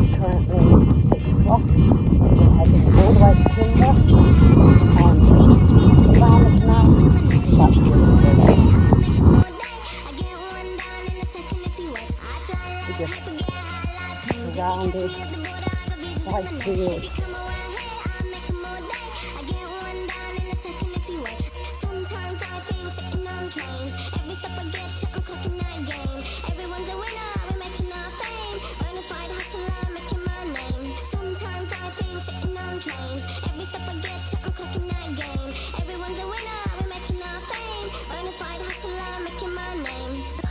currently 6 o'clock. We're heading all the way to Kinder and around the canal. That's beautiful there. We're just surrounded by fields. Sometimes I think sitting on trains. Every step I get to, I'm clocking that game. Everyone's a winner, we're making our fame. Bonafide hustler, making my name. Sometimes I think sitting on trains. Every step I get to, I'm clocking that game. Everyone's a winner, we're making our fame. Bonafide hustler, making my name.